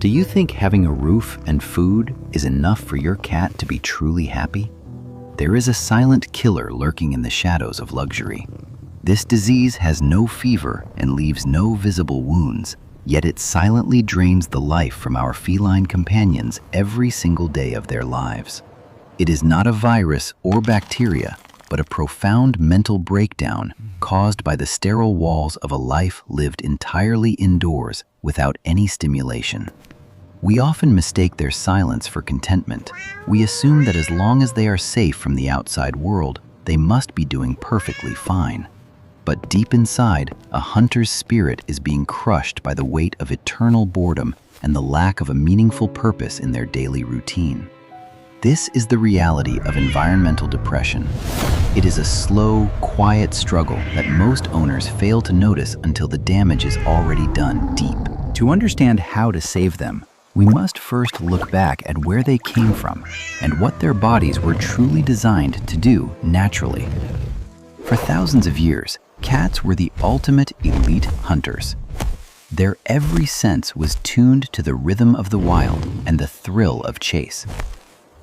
Do you think having a roof and food is enough for your cat to be truly happy? There is a silent killer lurking in the shadows of luxury. This disease has no fever and leaves no visible wounds, yet it silently drains the life from our feline companions every single day of their lives. It is not a virus or bacteria, but a profound mental breakdown caused by the sterile walls of a life lived entirely indoors without any stimulation. We often mistake their silence for contentment. We assume that as long as they are safe from the outside world, they must be doing perfectly fine. But deep inside, a hunter's spirit is being crushed by the weight of eternal boredom and the lack of a meaningful purpose in their daily routine. This is the reality of environmental depression. It is a slow, quiet struggle that most owners fail to notice until the damage is already done deep. To understand how to save them, we must first look back at where they came from and what their bodies were truly designed to do naturally. For thousands of years, cats were the ultimate elite hunters. Their every sense was tuned to the rhythm of the wild and the thrill of chase.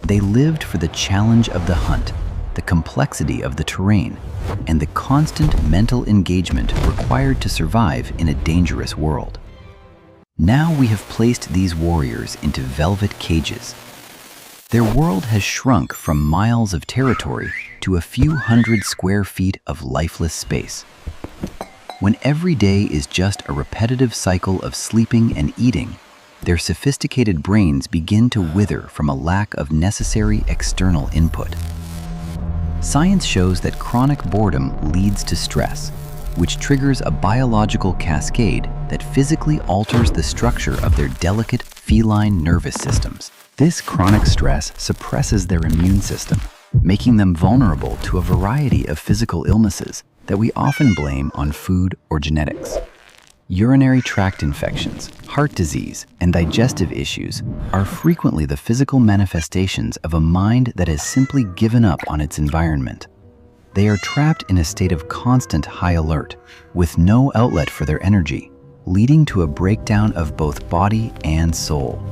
They lived for the challenge of the hunt, the complexity of the terrain, and the constant mental engagement required to survive in a dangerous world. Now we have placed these warriors into velvet cages. Their world has shrunk from miles of territory to a few hundred square feet of lifeless space. When every day is just a repetitive cycle of sleeping and eating, their sophisticated brains begin to wither from a lack of necessary external input. Science shows that chronic boredom leads to stress, which triggers a biological cascade that physically alters the structure of their delicate feline nervous systems. This chronic stress suppresses their immune system, making them vulnerable to a variety of physical illnesses that we often blame on food or genetics. Urinary tract infections, heart disease, and digestive issues are frequently the physical manifestations of a mind that has simply given up on its environment. They are trapped in a state of constant high alert, with no outlet for their energy, leading to a breakdown of both body and soul.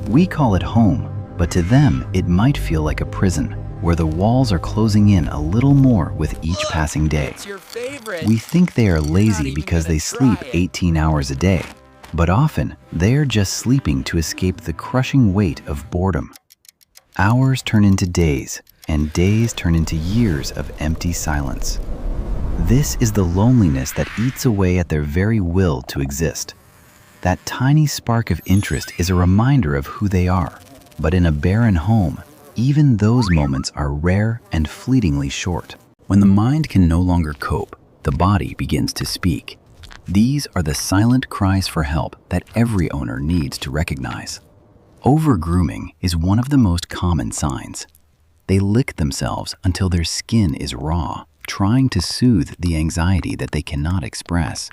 We call it home, but to them it might feel like a prison, where the walls are closing in a little more with each passing day. We think they are lazy because they sleep 18 hours a day, but often they are just sleeping to escape the crushing weight of boredom. Hours turn into days, and days turn into years of empty silence. This is the loneliness that eats away at their very will to exist. That tiny spark of interest is a reminder of who they are, but in a barren home, even those moments are rare and fleetingly short. When the mind can no longer cope, the body begins to speak. These are the silent cries for help that every owner needs to recognize. Over-grooming is one of the most common signs. They lick themselves until their skin is raw, trying to soothe the anxiety that they cannot express.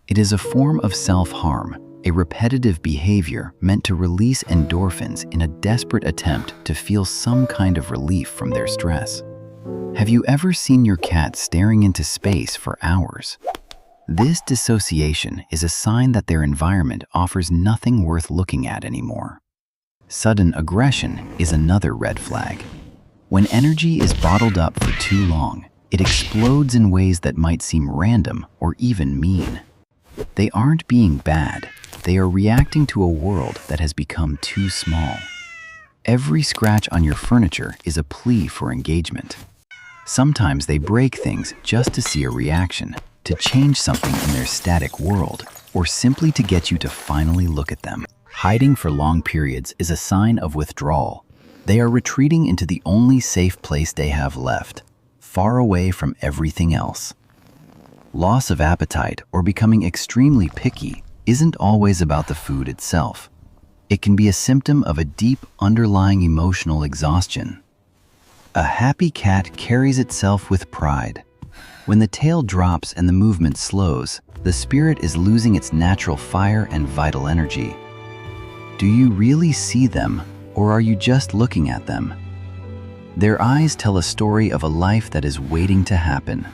It is a form of self-harm, a repetitive behavior meant to release endorphins in a desperate attempt to feel some kind of relief from their stress. Have you ever seen your cat staring into space for hours? This dissociation is a sign that their environment offers nothing worth looking at anymore. Sudden aggression is another red flag. When energy is bottled up for too long, it explodes in ways that might seem random or even mean. They aren't being bad. They are reacting to a world that has become too small. Every scratch on your furniture is a plea for engagement. Sometimes they break things just to see a reaction, to change something in their static world, or simply to get you to finally look at them. Hiding for long periods is a sign of withdrawal. They are retreating into the only safe place they have left, far away from everything else. Loss of appetite or becoming extremely picky isn't always about the food itself. It can be a symptom of a deep underlying emotional exhaustion. A happy cat carries itself with pride. When the tail drops and the movement slows, the spirit is losing its natural fire and vital energy. Do you really see them, or are you just looking at them? Their eyes tell a story of a life that is waiting to happen.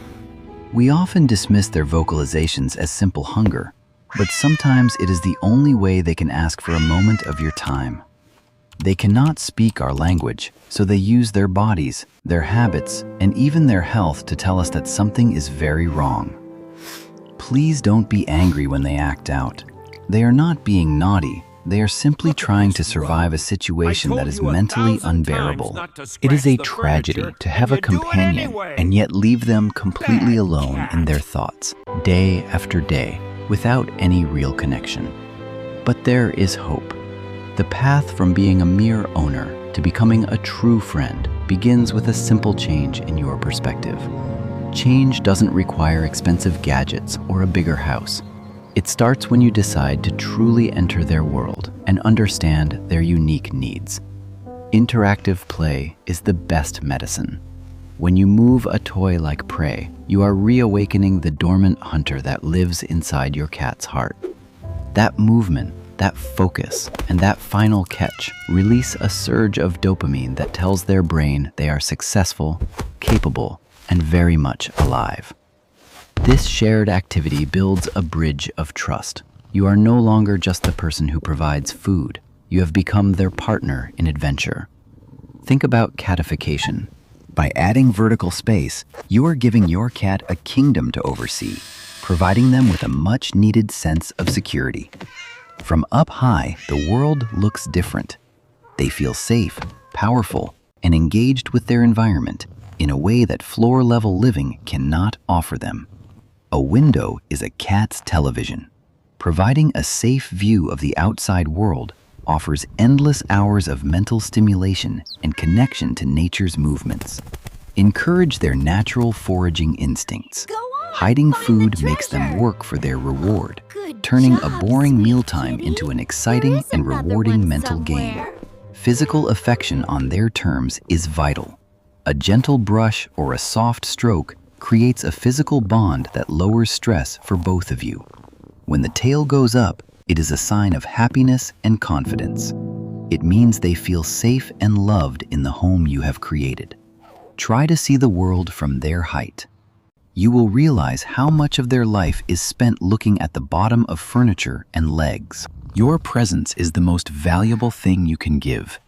We often dismiss their vocalizations as simple hunger, but sometimes it is the only way they can ask for a moment of your time. They cannot speak our language, so they use their bodies, their habits, and even their health to tell us that something is very wrong. Please don't be angry when they act out. They are not being naughty. They are simply trying to survive a situation that is mentally unbearable. It is a tragedy to have a companion and yet leave them completely alone in their thoughts, day after day, without any real connection. But there is hope. The path from being a mere owner to becoming a true friend begins with a simple change in your perspective. Change doesn't require expensive gadgets or a bigger house. It starts when you decide to truly enter their world and understand their unique needs. Interactive play is the best medicine. When you move a toy like prey, you are reawakening the dormant hunter that lives inside your cat's heart. That movement, that focus, and that final catch release a surge of dopamine that tells their brain they are successful, capable, and very much alive. This shared activity builds a bridge of trust. You are no longer just the person who provides food. You have become their partner in adventure. Think about catification. By adding vertical space, you are giving your cat a kingdom to oversee, providing them with a much-needed sense of security. From up high, the world looks different. They feel safe, powerful, and engaged with their environment in a way that floor-level living cannot offer them. A window is a cat's television. Providing a safe view of the outside world offers endless hours of mental stimulation and connection to nature's movements. Encourage their natural foraging instincts. Hiding food makes them work for their reward, turning a boring mealtime into an exciting and rewarding mental game. Physical affection on their terms is vital. A gentle brush or a soft stroke creates a physical bond that lowers stress for both of you. When the tail goes up, it is a sign of happiness and confidence. It means they feel safe and loved in the home you have created. Try to see the world from their height. You will realize how much of their life is spent looking at the bottom of furniture and legs. Your presence is the most valuable thing you can give.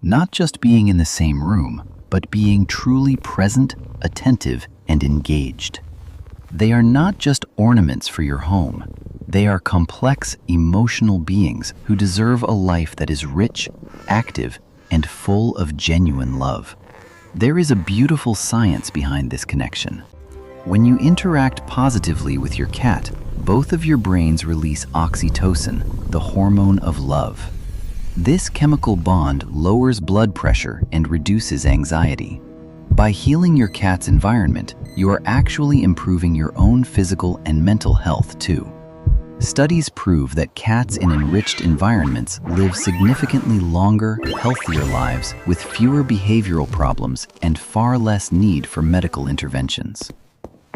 Not just being in the same room, but being truly present, attentive, and engaged. They are not just ornaments for your home. They are complex, emotional beings who deserve a life that is rich, active, and full of genuine love. There is a beautiful science behind this connection. When you interact positively with your cat, both of your brains release oxytocin, the hormone of love. This chemical bond lowers blood pressure and reduces anxiety. By healing your cat's environment, you are actually improving your own physical and mental health too. Studies prove that cats in enriched environments live significantly longer, healthier lives with fewer behavioral problems and far less need for medical interventions.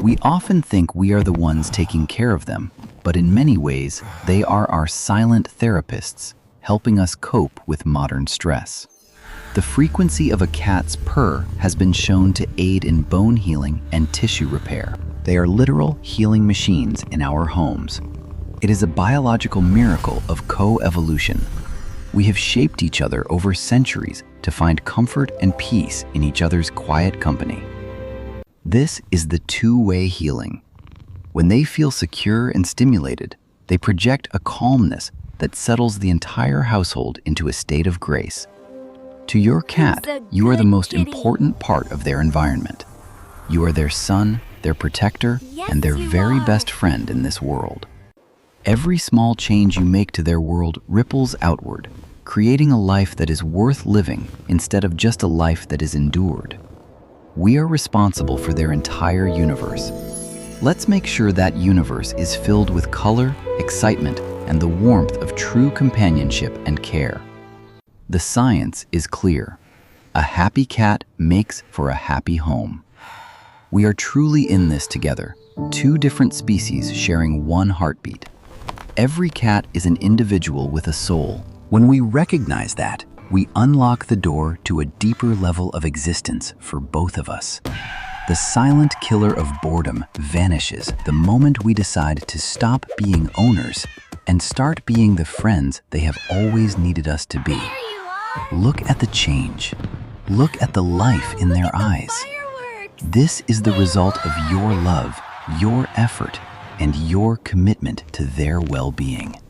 We often think we are the ones taking care of them, but in many ways, they are our silent therapists, helping us cope with modern stress. The frequency of a cat's purr has been shown to aid in bone healing and tissue repair. They are literal healing machines in our homes. It is a biological miracle of co-evolution. We have shaped each other over centuries to find comfort and peace in each other's quiet company. This is the two-way healing. When they feel secure and stimulated, they project a calmness that settles the entire household into a state of grace. To your cat, you are the most important part of their environment. You are their son, their protector, and their very best friend in this world. Every small change you make to their world ripples outward, creating a life that is worth living instead of just a life that is endured. We are responsible for their entire universe. Let's make sure that universe is filled with color, excitement, and the warmth of true companionship and care. The science is clear. A happy cat makes for a happy home. We are truly in this together, two different species sharing one heartbeat. Every cat is an individual with a soul. When we recognize that, we unlock the door to a deeper level of existence for both of us. The silent killer of boredom vanishes the moment we decide to stop being owners and start being the friends they have always needed us to be. Look at the change. Look at the life in their eyes. This is the result of your love, your effort, and your commitment to their well-being.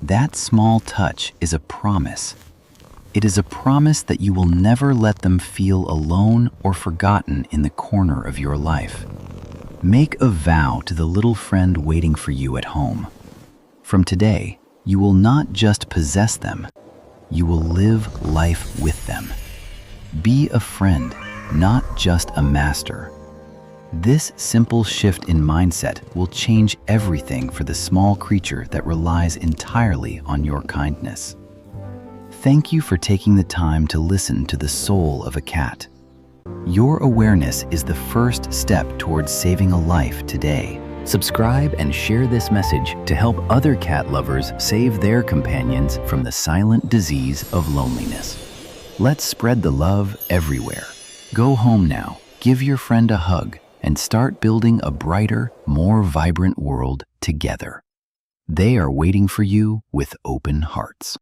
That small touch is a promise. It is a promise that you will never let them feel alone or forgotten in the corner of your life. Make a vow to the little friend waiting for you at home. From today, you will not just possess them, you will live life with them. Be a friend, not just a master. This simple shift in mindset will change everything for the small creature that relies entirely on your kindness. Thank you for taking the time to listen to the soul of a cat. Your awareness is the first step towards saving a life today. Subscribe and share this message to help other cat lovers save their companions from the silent disease of loneliness. Let's spread the love everywhere. Go home now, give your friend a hug, and start building a brighter, more vibrant world together. They are waiting for you with open hearts.